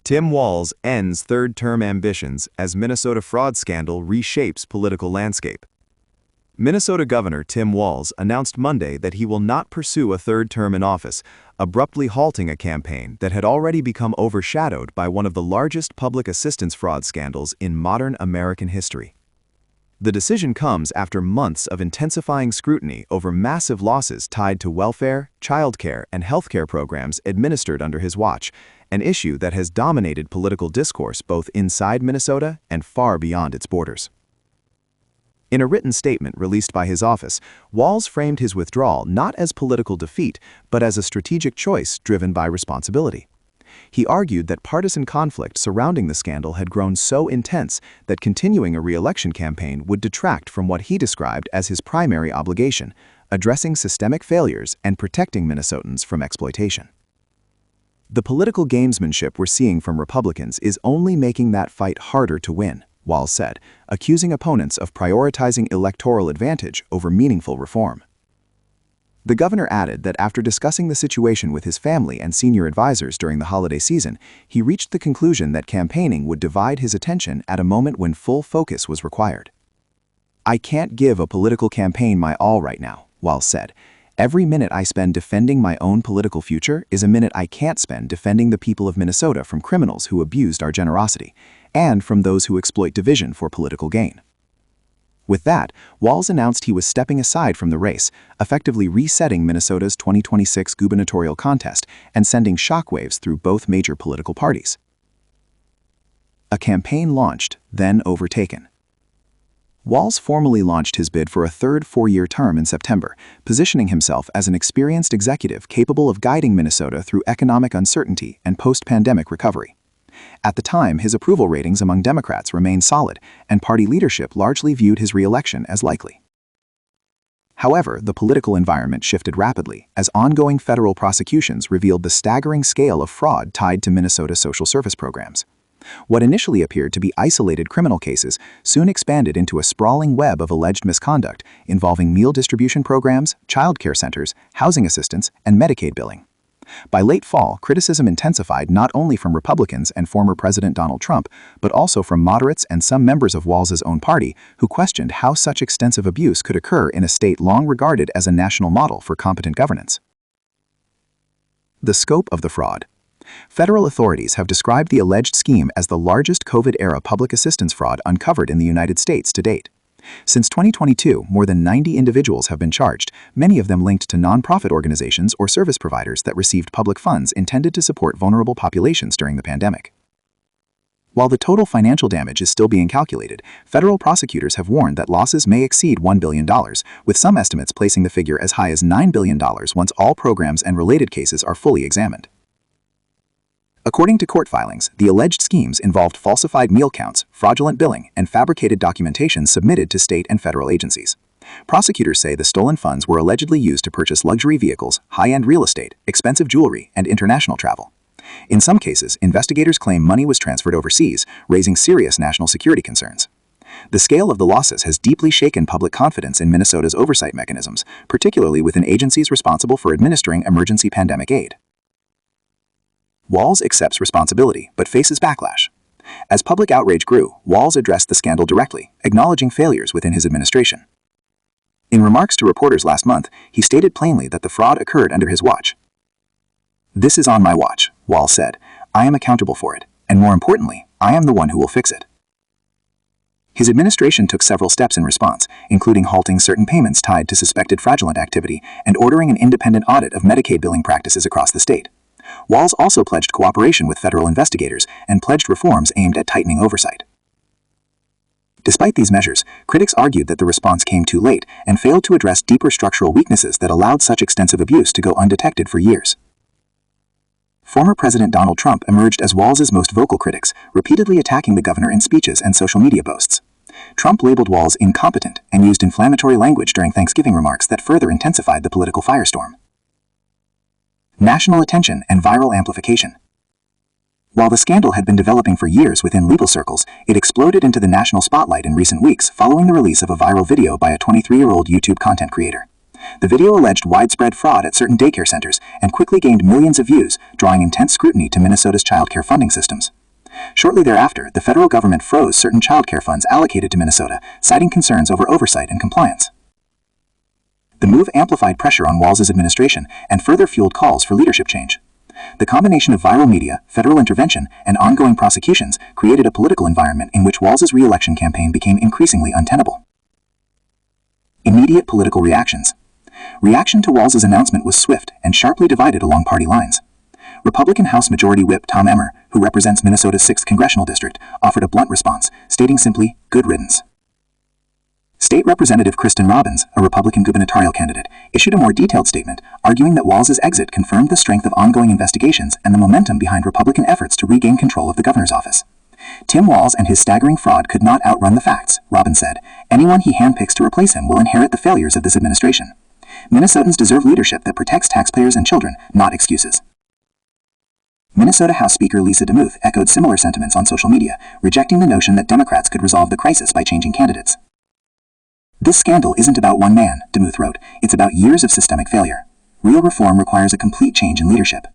Tim Walz ends third-term ambitions as Minnesota fraud scandal reshapes political landscape. Minnesota Governor Tim Walz announced Monday that he will not pursue a third term in office, abruptly halting a campaign that had already become overshadowed by one of the largest public assistance fraud scandals in modern American history. The decision comes after months of intensifying scrutiny over massive losses tied to welfare, childcare, and healthcare programs administered under his watch, an issue that has dominated political discourse both inside Minnesota and far beyond its borders. In a written statement released by his office, Walz framed his withdrawal not as political defeat, but as a strategic choice driven by responsibility. He argued that partisan conflict surrounding the scandal had grown so intense that continuing a re-election campaign would detract from what he described as his primary obligation, addressing systemic failures and protecting Minnesotans from exploitation. The political gamesmanship we're seeing from Republicans is only making that fight harder to win, Walz said, accusing opponents of prioritizing electoral advantage over meaningful reform. The governor added that after discussing the situation with his family and senior advisors during the holiday season, he reached the conclusion that campaigning would divide his attention at a moment when full focus was required. "I can't give a political campaign my all right now," Walz said. "Every minute I spend defending my own political future is a minute I can't spend defending the people of Minnesota from criminals who abused our generosity, and from those who exploit division for political gain." With that, Walz announced he was stepping aside from the race, effectively resetting Minnesota's 2026 gubernatorial contest and sending shockwaves through both major political parties. A campaign launched, then overtaken. Walz formally launched his bid for a third four-year term in September, positioning himself as an experienced executive capable of guiding Minnesota through economic uncertainty and post-pandemic recovery. At the time, his approval ratings among Democrats remained solid, and party leadership largely viewed his re-election as likely. However, the political environment shifted rapidly as ongoing federal prosecutions revealed the staggering scale of fraud tied to Minnesota social service programs. What initially appeared to be isolated criminal cases soon expanded into a sprawling web of alleged misconduct involving meal distribution programs, child care centers, housing assistance, and Medicaid billing. By late fall, criticism intensified not only from Republicans and former President Donald Trump, but also from moderates and some members of Walz's own party who questioned how such extensive abuse could occur in a state long regarded as a national model for competent governance. The scope of the fraud. Federal authorities have described the alleged scheme as the largest COVID-era public assistance fraud uncovered in the United States to date. Since 2022, more than 90 individuals have been charged, many of them linked to nonprofit organizations or service providers that received public funds intended to support vulnerable populations during the pandemic. While the total financial damage is still being calculated, federal prosecutors have warned that losses may exceed $1 billion, with some estimates placing the figure as high as $9 billion once all programs and related cases are fully examined. According to court filings, the alleged schemes involved falsified meal counts, fraudulent billing, and fabricated documentation submitted to state and federal agencies. Prosecutors say the stolen funds were allegedly used to purchase luxury vehicles, high-end real estate, expensive jewelry, and international travel. In some cases, investigators claim money was transferred overseas, raising serious national security concerns. The scale of the losses has deeply shaken public confidence in Minnesota's oversight mechanisms, particularly within agencies responsible for administering emergency pandemic aid. Walz accepts responsibility, but faces backlash. As public outrage grew, Walz addressed the scandal directly, acknowledging failures within his administration. In remarks to reporters last month, he stated plainly that the fraud occurred under his watch. "This is on my watch," Walz said. "I am accountable for it, and more importantly, I am the one who will fix it." His administration took several steps in response, including halting certain payments tied to suspected fraudulent activity and ordering an independent audit of Medicaid billing practices across the state. Walz also pledged cooperation with federal investigators and pledged reforms aimed at tightening oversight. Despite these measures, critics argued that the response came too late and failed to address deeper structural weaknesses that allowed such extensive abuse to go undetected for years. Former President Donald Trump emerged as Walz's most vocal critics, repeatedly attacking the governor in speeches and social media posts. Trump labeled Walz incompetent and used inflammatory language during Thanksgiving remarks that further intensified the political firestorm. National attention and viral amplification. While the scandal had been developing for years within legal circles, it exploded into the national spotlight in recent weeks following the release of a viral video by a 23-year-old YouTube content creator. The video alleged widespread fraud at certain daycare centers and quickly gained millions of views, drawing intense scrutiny to Minnesota's child care funding systems. Shortly thereafter, the federal government froze certain child care funds allocated to Minnesota, citing concerns over oversight and compliance. The move amplified pressure on Walz's administration and further fueled calls for leadership change. The combination of viral media, federal intervention, and ongoing prosecutions created a political environment in which Walz's re-election campaign became increasingly untenable. Immediate political reactions. Reaction to Walz's announcement was swift and sharply divided along party lines. Republican House Majority Whip Tom Emmer, who represents Minnesota's 6th congressional district, offered a blunt response, stating simply, "Good riddance." State Representative Kristen Robbins, a Republican gubernatorial candidate, issued a more detailed statement, arguing that Walz's exit confirmed the strength of ongoing investigations and the momentum behind Republican efforts to regain control of the governor's office. Tim Walz and his staggering fraud could not outrun the facts, Robbins said. Anyone he handpicks to replace him will inherit the failures of this administration. Minnesotans deserve leadership that protects taxpayers and children, not excuses. Minnesota House Speaker Lisa DeMuth echoed similar sentiments on social media, rejecting the notion that Democrats could resolve the crisis by changing candidates. "This scandal isn't about one man," DeMuth wrote. "It's about years of systemic failure. Real reform requires a complete change in leadership."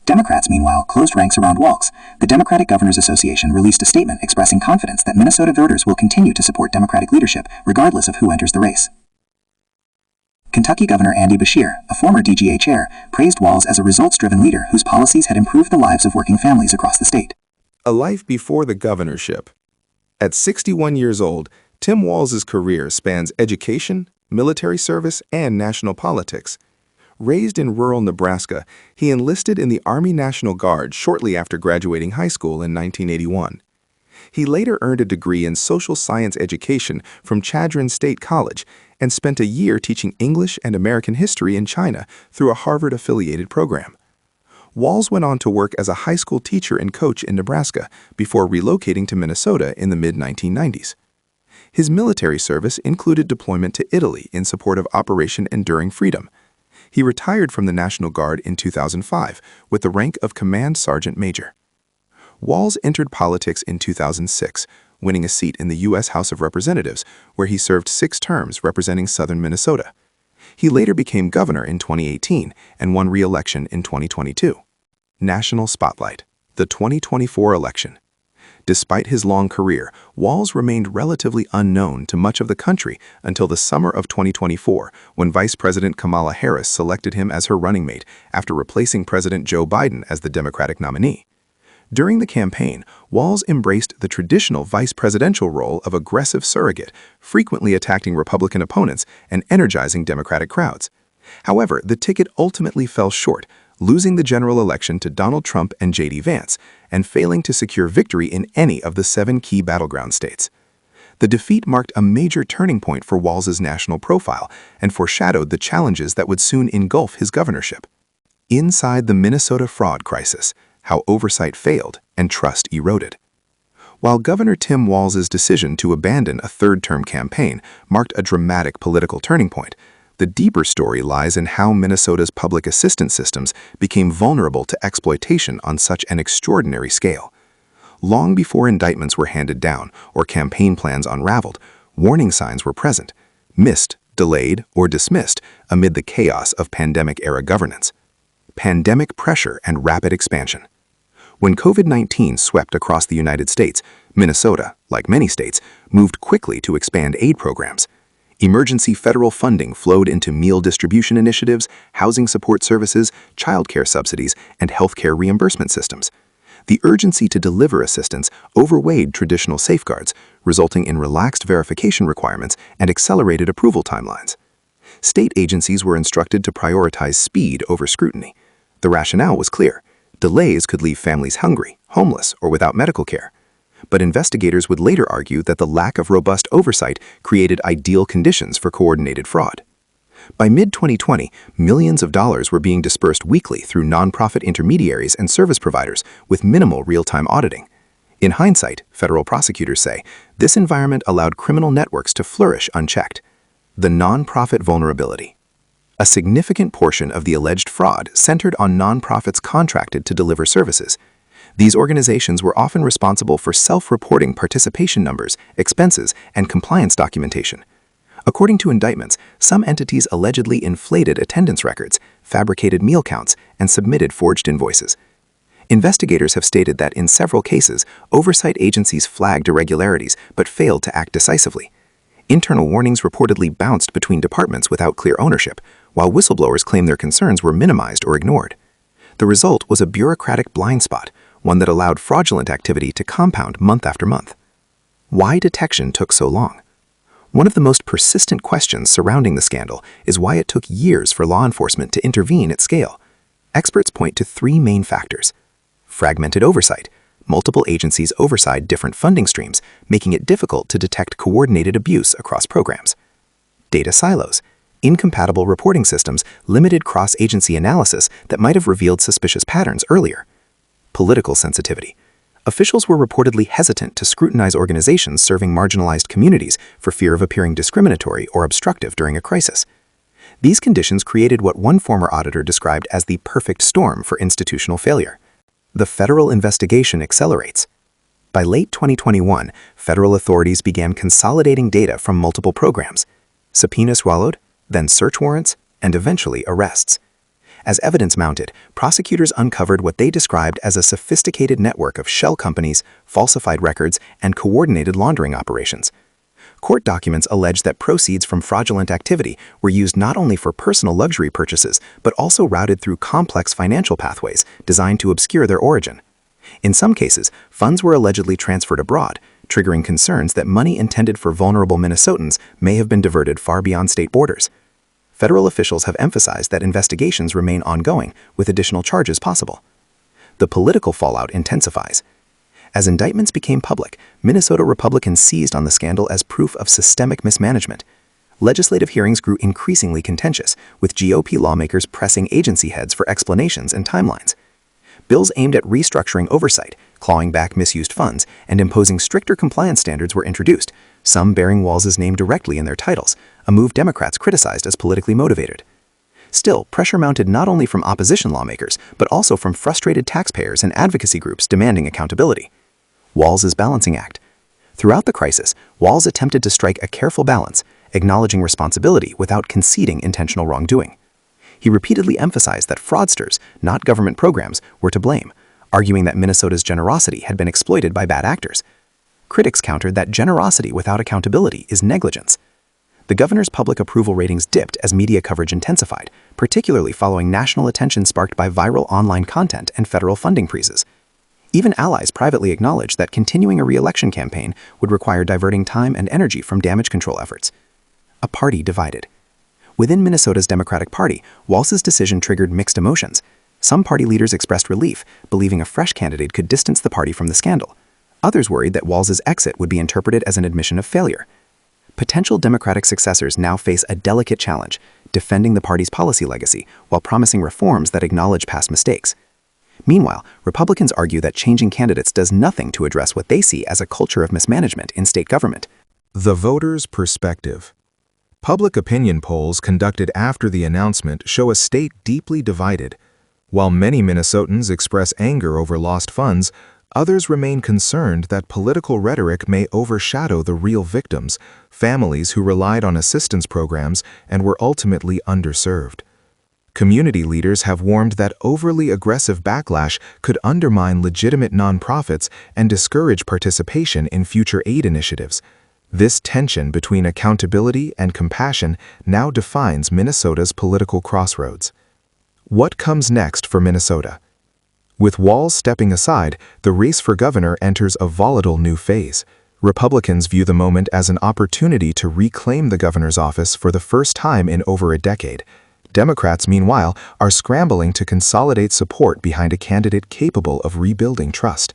Democrats, meanwhile, closed ranks around Walz. The Democratic Governors Association released a statement expressing confidence that Minnesota voters will continue to support Democratic leadership, regardless of who enters the race. Kentucky Governor Andy Beshear, a former DGA chair, praised Walz as a results-driven leader whose policies had improved the lives of working families across the state. A life before the governorship. At 61 years old, Tim Walz's career spans education, military service, and national politics. Raised in rural Nebraska, he enlisted in the Army National Guard shortly after graduating high school in 1981. He later earned a degree in social science education from Chadron State College and spent a year teaching English and American history in China through a Harvard-affiliated program. Walz went on to work as a high school teacher and coach in Nebraska before relocating to Minnesota in the mid-1990s. His military service included deployment to Italy in support of Operation Enduring Freedom. He retired from the National Guard in 2005 with the rank of Command Sergeant Major. Walz entered politics in 2006, winning a seat in the U.S. House of Representatives, where he served 6 terms representing southern Minnesota. He later became governor in 2018 and won re-election in 2022. National Spotlight. The 2024 election. Despite his long career, Walz remained relatively unknown to much of the country until the summer of 2024, when Vice President Kamala Harris selected him as her running mate after replacing President Joe Biden as the Democratic nominee. During the campaign, Walz embraced the traditional vice presidential role of aggressive surrogate, frequently attacking Republican opponents and energizing Democratic crowds. However, the ticket ultimately fell short, losing the general election to Donald Trump and J.D. Vance, and failing to secure victory in any of the 7 key battleground states. The defeat marked a major turning point for Walz's national profile and foreshadowed the challenges that would soon engulf his governorship. Inside the Minnesota fraud crisis, how oversight failed and trust eroded. While Governor Tim Walz's decision to abandon a third-term campaign marked a dramatic political turning point, the deeper story lies in how Minnesota's public assistance systems became vulnerable to exploitation on such an extraordinary scale. Long before indictments were handed down or campaign plans unraveled, warning signs were present, missed, delayed, or dismissed amid the chaos of pandemic-era governance. Pandemic pressure and rapid expansion. When COVID-19 swept across the United States, Minnesota, like many states, moved quickly to expand aid programs. Emergency federal funding flowed into meal distribution initiatives, housing support services, childcare subsidies, and healthcare reimbursement systems. The urgency to deliver assistance overweighed traditional safeguards, resulting in relaxed verification requirements and accelerated approval timelines. State agencies were instructed to prioritize speed over scrutiny. The rationale was clear. Delays could leave families hungry, homeless, or without medical care. But investigators would later argue that the lack of robust oversight created ideal conditions for coordinated fraud. By mid-2020, millions of dollars were being dispersed weekly through nonprofit intermediaries and service providers with minimal real-time auditing. In hindsight, federal prosecutors say, this environment allowed criminal networks to flourish unchecked. The nonprofit vulnerability. A significant portion of the alleged fraud centered on nonprofits contracted to deliver services. These organizations were often responsible for self-reporting participation numbers, expenses, and compliance documentation. According to indictments, some entities allegedly inflated attendance records, fabricated meal counts, and submitted forged invoices. Investigators have stated that in several cases, oversight agencies flagged irregularities but failed to act decisively. Internal warnings reportedly bounced between departments without clear ownership, while whistleblowers claim their concerns were minimized or ignored. The result was a bureaucratic blind spot, one that allowed fraudulent activity to compound month after month. Why detection took so long? One of the most persistent questions surrounding the scandal is why it took years for law enforcement to intervene at scale. Experts point to three main factors: fragmented oversight. Multiple agencies oversight different funding streams, making it difficult to detect coordinated abuse across programs. Data silos. Incompatible reporting systems limited cross-agency analysis that might have revealed suspicious patterns earlier. Political sensitivity. Officials were reportedly hesitant to scrutinize organizations serving marginalized communities for fear of appearing discriminatory or obstructive during a crisis. These conditions created what one former auditor described as the perfect storm for institutional failure. The federal investigation accelerates. By late 2021, federal authorities began consolidating data from multiple programs. Subpoenas swallowed, then search warrants, and eventually arrests. As evidence mounted, prosecutors uncovered what they described as a sophisticated network of shell companies, falsified records, and coordinated laundering operations. Court documents allege that proceeds from fraudulent activity were used not only for personal luxury purchases, but also routed through complex financial pathways designed to obscure their origin. In some cases, funds were allegedly transferred abroad, triggering concerns that money intended for vulnerable Minnesotans may have been diverted far beyond state borders. Federal officials have emphasized that investigations remain ongoing, with additional charges possible. The political fallout intensifies. As indictments became public, Minnesota Republicans seized on the scandal as proof of systemic mismanagement. Legislative hearings grew increasingly contentious, with GOP lawmakers pressing agency heads for explanations and timelines. Bills aimed at restructuring oversight, clawing back misused funds, and imposing stricter compliance standards were introduced, some bearing Walz's name directly in their titles, a move Democrats criticized as politically motivated. Still, pressure mounted not only from opposition lawmakers, but also from frustrated taxpayers and advocacy groups demanding accountability. Walz's balancing act. Throughout the crisis, Walz attempted to strike a careful balance, acknowledging responsibility without conceding intentional wrongdoing. He repeatedly emphasized that fraudsters, not government programs, were to blame, arguing that Minnesota's generosity had been exploited by bad actors. Critics countered that generosity without accountability is negligence. The governor's public approval ratings dipped as media coverage intensified, particularly following national attention sparked by viral online content and federal funding freezes. Even allies privately acknowledged that continuing a re-election campaign would require diverting time and energy from damage control efforts. A party divided. Within Minnesota's Democratic Party, Walz's decision triggered mixed emotions. Some party leaders expressed relief, believing a fresh candidate could distance the party from the scandal. Others worried that Walz's exit would be interpreted as an admission of failure. Potential Democratic successors now face a delicate challenge, defending the party's policy legacy while promising reforms that acknowledge past mistakes. Meanwhile, Republicans argue that changing candidates does nothing to address what they see as a culture of mismanagement in state government. The voter's perspective. Public opinion polls conducted after the announcement show a state deeply divided. While many Minnesotans express anger over lost funds, others remain concerned that political rhetoric may overshadow the real victims, families who relied on assistance programs and were ultimately underserved. Community leaders have warned that overly aggressive backlash could undermine legitimate nonprofits and discourage participation in future aid initiatives. This tension between accountability and compassion now defines Minnesota's political crossroads. What comes next for Minnesota? With Walz stepping aside, the race for governor enters a volatile new phase. Republicans view the moment as an opportunity to reclaim the governor's office for the first time in over a decade. Democrats, meanwhile, are scrambling to consolidate support behind a candidate capable of rebuilding trust.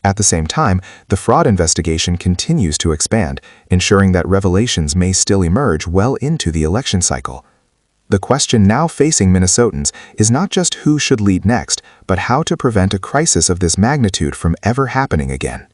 At the same time, the fraud investigation continues to expand, ensuring that revelations may still emerge well into the election cycle. The question now facing Minnesotans is not just who should lead next, but how to prevent a crisis of this magnitude from ever happening again.